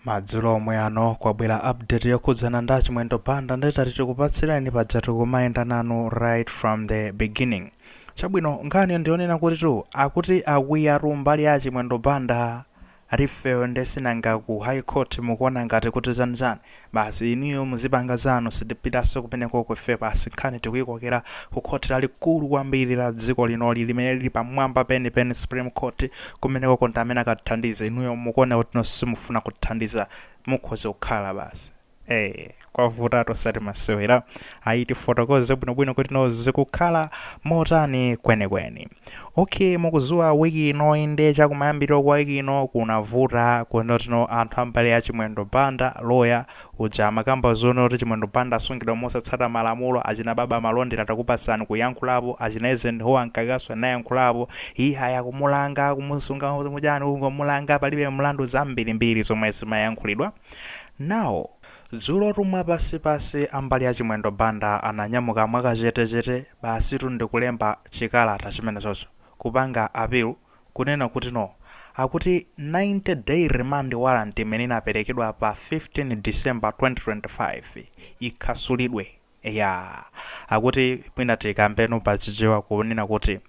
Madzulo omwe ano kwabwera update yokhudzana ndi Chimwendo banda ndetati tikupatsirani pajatu kumayenda nanu right from the beginning. Chabwino nkhani ndionena kuti akuti Akwiya mbali ya Chimwendo banda rifeyo ndesinanga ku high court mukuona ngati kuti zanzani basi iniyo muzipanga zanu sitipitaso kumeneko kufe basi nkhani tikuyikokera ku court lalikulu kwambiri la dziko linoli limene lili pamwamba penipeni Supreme Court kumeneko konta amene akathandiza inuyo mukuona kuti nosimufuna kuthandiza mukhoze kukhala basi kwavuta tosati masewera aiti fotokoze bwinobwino kuti nozikukhala motani kwenikweni. Okay, mukuzuwa wiki ino inde chakumayambiro kwa wiki ino kunavuta kunotino anthu ambali ya Chimwendo banda lawyer uja makamba zono kuti Chimwendo banda asungidwa mosatsata malamulo achina baba malondera takupasani kuyankhulapo achina Ezen ho ankakaswa nayankhulapo ihaya kumulanga kumusunga mujani kungomulanga palibe mlandu zambirimbiri zomwe zimayankhulidwa. Now dzulo tumwa pasi ambali ya Chimwendo banda ananyamuka mwakachetechete basi ndikulemba chikalata chimene chocho kupanga appeal kunena kuti no akuti 90-day remand warrant imene inaperekedwa pa 15 December 2025 ikhasulidwe. Akuti mwina tikambeno pachichewa kunena kuti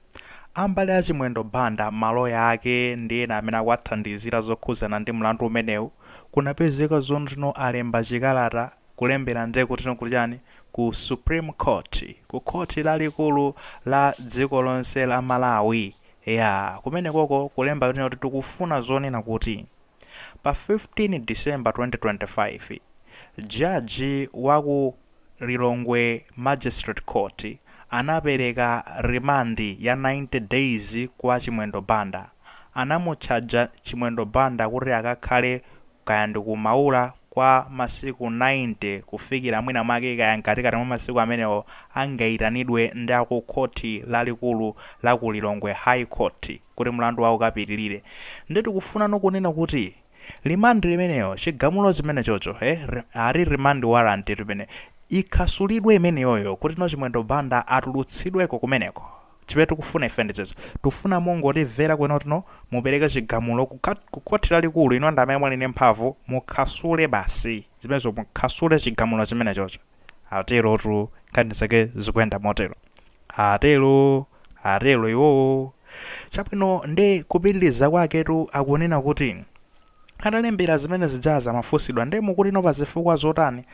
ambali ya Chimwendo banda maloya ake ndiye amene akwathandizira zokhuzana ndi mlandu umenewu kunapezeka zono alemba chikalata kulembera nde kuti nokuchani ku Supreme Court ku court lalikulu la dziko lonse la Malawi kumene koko kulemba kuti tikufuna zonena kuti pa 15 December 2025 judge waku Lilongwe Magistrate Court anapereka remand ya 90 days kwa Chimwendo banda. Anamuchaja Chimwendo banda kuti akakhale kaya ndikumaula kwa masiku 90 kufikira mwina mwake kaya nkatikati mwa masiku amenewo angaitanidwe ndi aku khoti lalikulu la ku Lilongwe High Court kuti mlandu wawo kapitirire. Ndetu kufuna nokunena kuti remand limeneyo chigamulo chimene chocho ari remand warrant limene ikhasulidwe imeneyoyo kuti no Chimwendo banda atulutsidweko kumeneko. Chimene tikufuna ife ndizo tufuna mongoti vera kwena kuti mupereke chigamulo ku khoti lalikulu ino ndamene mwaline mphamvu mukhasule basi zimenezo mukhasule chigamulo chimene chocho. Atero tu kandi zake zikuyenda motero atero iwo. Chabwino ndi kupitiriza kwake tu akunena kuti atalembera zimene zijaza mafusidwa ndi mukuti no pazifukwa zotani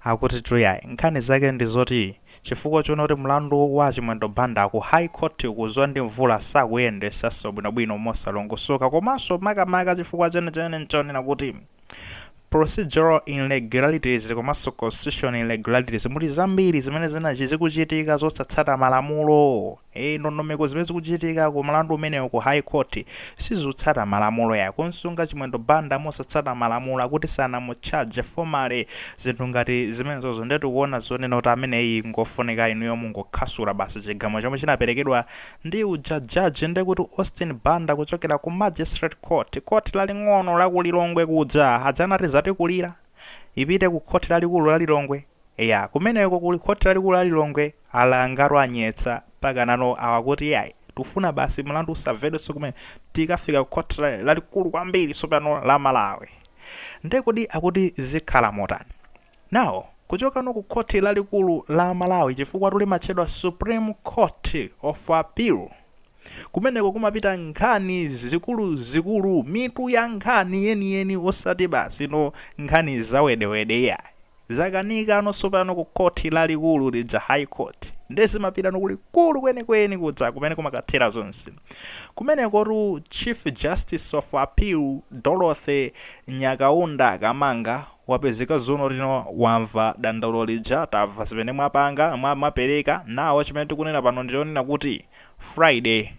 akuti tuyayi nkhani zake ndizoti chifukwa chona kuti mlandu wa Chimwendo banda ku high court kuzwa ndi mvula sakuyendesa bwinobwino mosalongosoka komanso makamaka chifukwa chenechene nchonena kuti procedural irregularities komanso constitutional irregularities muli zambiri zimene zikuchitika zosatsata malamulo. Ndondomeko zimene zikuchitika ku mlandu umenewo ku high court sizotsata malamulo ya kunsunga Chimwendo banda mosatsata malamulo akuti sana muchaje formally zinthu ngati zimenezozo ndetu kuona zonena kuti ameneyi ngofunika inuyo mungokhasula basi chigamulo chomwe chinaperekedwa ndi uja judge ndi kuti Austin banda kuchokera ku Magistrate Court laling'ono la ku Lilongwe kuja adzanati zatikulira ipite ku court lalikulu la Lilongwe. Kumeneko kuli court lalikulu la Lilongwe alangaro anyetsa pakanano awakuti yayi tufuna basi mlandu usavedwenso kumene tikafika ku court lalikulu kwambiri sopano la Malawi. Ndekudi akuti zikhala motani. Now kuchoka no ku court lalikulu la Malawi chifukwa tuli matchedwa Supreme Court of Appeal kumeneko kumapita nkhani zikulu mitu ya nkhani yeniyeni osati basi no nkhani zawedewede zakanika nosopano ku court lalikulu lija High Court ndesi mapita nokulikulu kwenikweni kudza kumene kumakathera zonse. Kumeneko tu Chief Justice of Appeal Dorothy Nyakaunda Kamanga wapezeka zono lino wamva dandaulo lija tamva zimene mwapanga mwapereka nawo chimene tikunena pano ndionena kuti Friday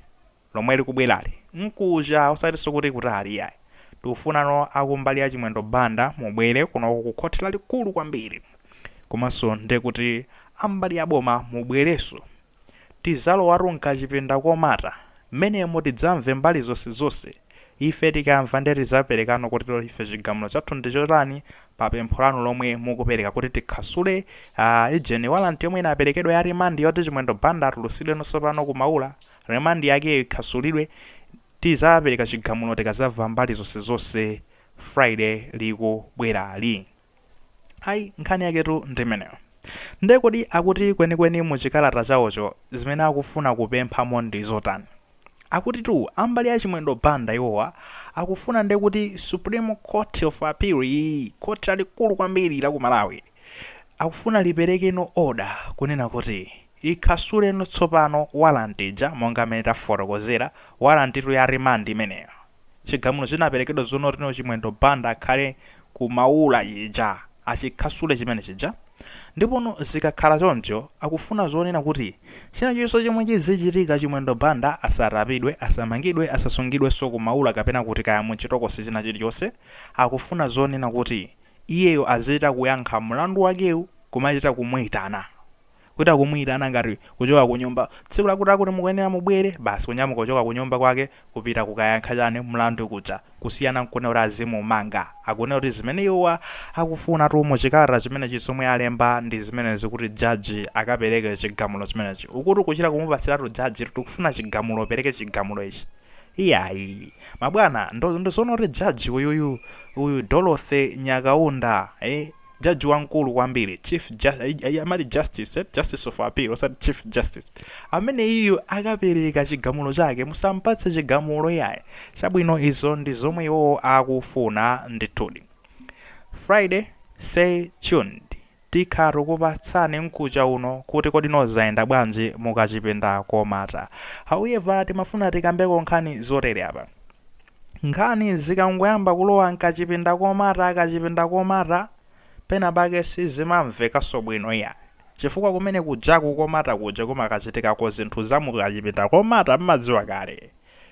lomwe likubwerali nkuja osatiso kuti kutali yayi tufunano akumbali ya Chimwendo banda mubwere kuno ku court lalikulu kwambiri komanso ndekuti ambali ya boma mubwereso tizalo warunka chipinda komata menemo tidzamve mbali zonse ife tikamva ndeti zaperekano kuti ife chigamulo chathu ndichotani pa pempho lanu lomwe mukupereka kuti tikhasule ejeni warrant yomwe inaperekedwa ya remand yoti Chimwendo banda atulutsidwe nosopano kumaula remand yake ikhasulidwe tizapereka chigamulo tikazamva mbali zonse Friday likubwerali. Hayi nkhani yaketu ndimeneyo. Ndekodi akuti kwenikweni muchikalata chawocho zimene akufuna kupemphamo ndi zotani. Akuti tu ambali ya Chimwendo Banda iwowa akufuna ndekuti Supreme Court of Appeal, koti lalikulu kwambiri la ku Malawi, akufuna liperekeno order kunena kuti ikhasuleno tsopano warrantija monga amene tafotokozera warrantitu ya remand imeneyo. Chigamulo chinaperekedwa zonotino Chimwendo Banda akhale ku maula ija achikhasule chimene chija. Ndipono zikakhala choncho akufuna zonena kuti china chonse chomwe chizichitika Chimwendo Banda asarapidwe, asamangidwe, asasungidwe ku maula kapena kuti kaya muchitokosi china chilichonse. Akufuna zonena kuti iyeyo azita kuyankha mlandu wakewu kumachita kumuyitana. Kuti akumuyitana ngati kuchoka ku nyumba tsiku lakuti kuti mukuyenera mubwere basi kunyamuka kuchoka ku nyumba kwake kupita kukayankha chane mlandu kuja kusiyana nkone kuti azimumanga. Akunena kuti zimene iwowa akufuna tu muchikalata chimene chisomwe alemba ndi zimene zikuti jaji akapereke chigamulo chimenechi. Ukuti kuchita kumupatsiratu jaji tikufuna chigamulo pereke chigamulo ichi. Iyayi mabwana ndozona kuti jaji uyu Dorothy Nyakaunda jaji wankulu kwambiri justice of appeal osati chief justice amene iyo akapereka chigamulo chake musampatse chigamulo yaye chabwino. Izo ndi zomwe iwo akufuna ndithudi. Friday stay tuned, tikharu kupatsani mkucha uno kuti kodi nozayenda bwanji mukachipinda komata. However timafuna tikambeko nkhani zotere apa. Nkhani zikangoyamba kulowa nkachipinda komata pena bake sizimamveka sobwino ya chifukwa kumene kujaku komata kuja kumakachitikako zinthu zamukachipinda komata mmadziwa kale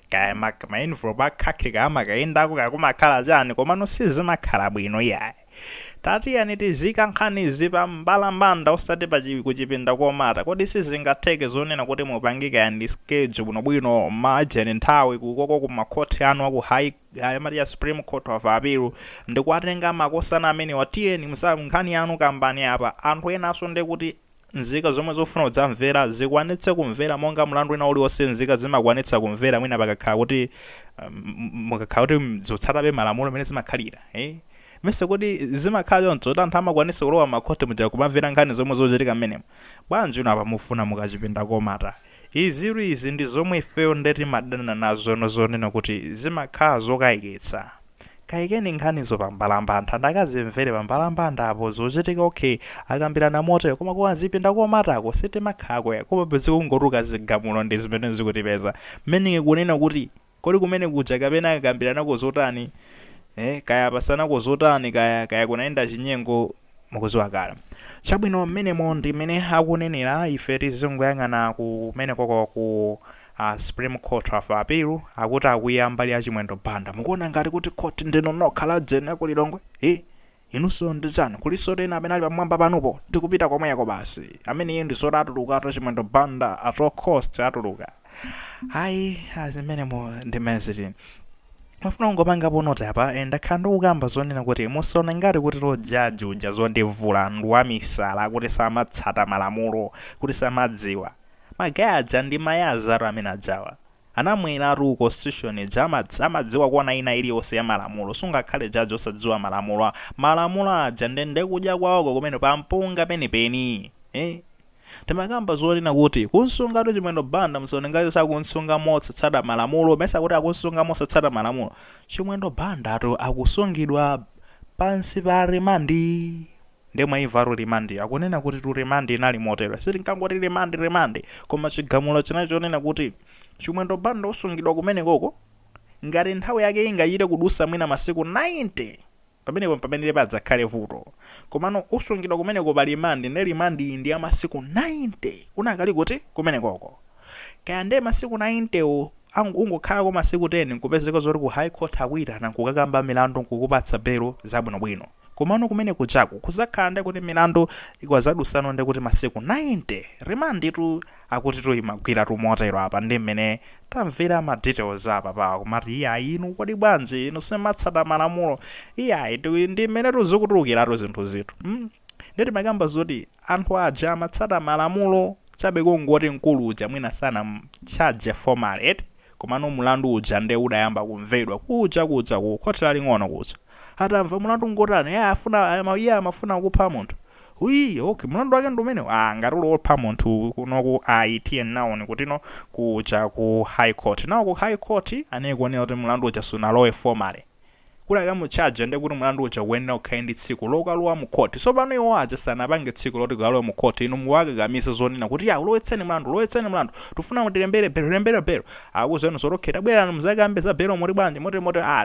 kaya mainfo bakhakhika amakayendako kaya kumakhala chani komano sizimakhala bwino ya. Tatiyani tizika nkhani zipa mbalambanda osati pa kuchipinda komata kodi sizingatheke zonena kuti mupangika ya ndi schedule bwino majeni nthawi kukoko kumakhoti anu aku ya Supreme Court of Appeal ndikuatenga makosana amene watiyeni musa nkhani yanu kambani apa anthu enaso ndekuti nzika zomwe zofuna kudzamvera zikwanitse kumvera monga mlandu ina uliwonse nzika zimakwanitsa kumvera mwina pakakhala kuti mukakhala kuti mzotsatabe malamulo amene zimakhalira mese kuti zimakhala choncho kuti anthu amakwanitsa kulowa makhoti muja kumamvera nkhani zomwe zochitika mmenemo. Bwanji ino apa mufuna mukachipinda komata. Izi ndi zomwe ifeyo ndeti madana nazo zonena kuti zimakhala zokayikitsa. Kayikeni nkhanizo pambalambanda anthu akazimvere pambalambanda apo zochitika okay akambirana moto koma kwa zipinda komatako sitimakhala koma pezi kungotuka zigamulo ndi zimene zikutipeza. Mmene kunena kuti kodi kumene kuja kapena akambirana zotani kaya pasana zotani kaya kunaenda chinyengo mukuziwa kale. Chabwino mmenemo ndi mmene akunenera ife tizingoyang'ana kumene koko ku Supreme Court of Appeal akuti Akwiya mbali ya Chimwendo Banda. Mukuona ngati kuti court ndino nokhala dzene kulilongwe inunso ndizani kuliso tena amene ali pamwamba panupo tikupita komweko basi amene iye ndisoda atuluka ato Chimwendo Banda at all costs atuluka. Hayi azimenemo ndi message mafuna ngopanga ponota apa ndakhala ndikukamba zonena kuti musona ngati kuti lo jaji uja zondivula ndiwamisala kuti samatsata malamulo kuti samadziwa magaja ndi mayazaro amene ajawa anamwera atu constitution amadziwa kuona ina iliyonse ya malamulo. Sungakhale jaji osadziwa malamulo aja ndende kudya kwawoko kumene pampunga penipeni timakamba zonena kuti kunsunga tu Chimwendo Banda musone ngati sakunsunga motsata malamulo mesa kuti akunsunga motsata malamulo. Chimwendo Banda atu akusungidwa pansi pa remandi ndemwe imvaru remandi akunena kuti tu remandi inali motero sitingangoti remandi koma chigamulo chinachonena kuti Chimwendo Banda usungidwa kumene koko ngati nthawi yake ingachite kudusa mwina masiku 90 pamene padzakhale vuto komano usungidwa kumene ko pa remandi ndi remandi ndi ya masiku 90 unakali kuti kumene koko kaya ndi masiku 90 ungokhala ko masiku 10 kupezeka zoti ku high court akwirana kukakamba milandu kukupatsa belo zabwinobwino komano kumene kuchako kuzakhala ndi kuti milandu ikwazadusano ndi kuti masiku 90 remandi tu akuti tu imagwira tu motero apa ndi mmene tamvera ma details apa pa kumati iyayi inu kodi bwanji inu simatsata malamulo iyayi ndi mmene tuzikutulukira tu zinthu zithu ndeti makamba zoti anthu aja amatsata malamulo chabe kungoti mkulu uja mwina sana charge formal komano mulandu uja nde udayamba kumvedwa kuja ku khoti laling'ono kuja atamva mulandu ngotani amafuna kupha munthu okay mulandu wake ndi umene ngati uli wopha munthu kunoku aitiye naoni kutino kuja ku high court nawo ku high court anekuonera kuti mulandu uja sunalowe formally kuti akamuchaja ndi kuti mulandu uja kuyenera ukhale ndi tsiku lokalowa mu court so pano iwo aja sanapange tsiku loti kalowe mu court inu muwakakamize zonena kuti ulowetseni mulandu tifuna mutilembere belo akuzenu zotokheta bwerani muzakambe za belo muri bwanji moti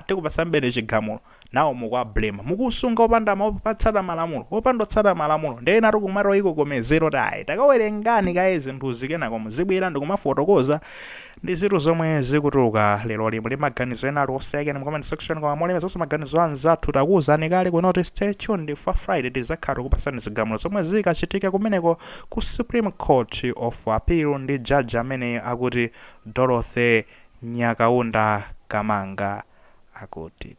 tikupasa mbere chigamulo nawo mukwablema mukusunga opatsata malamulo opandotsata malamulo ndena ati kumaro iko komezero tayi takawerengani kaye zinthu zikenako muzibwera ndikumafotokoza ndi zinthu zomwe zikutuluka lero limwe maganizo ena ali osiyana mu comment section koma molema zonse maganizo anzathu takuwuzani kale kunoti stay tuned for Friday tizakhala kupasani zigamulo zomwe zikachitika kumeneko ku Supreme Court of Appeal ndi judge amene akuti Dorothy Nyakaunda Kamanga akuti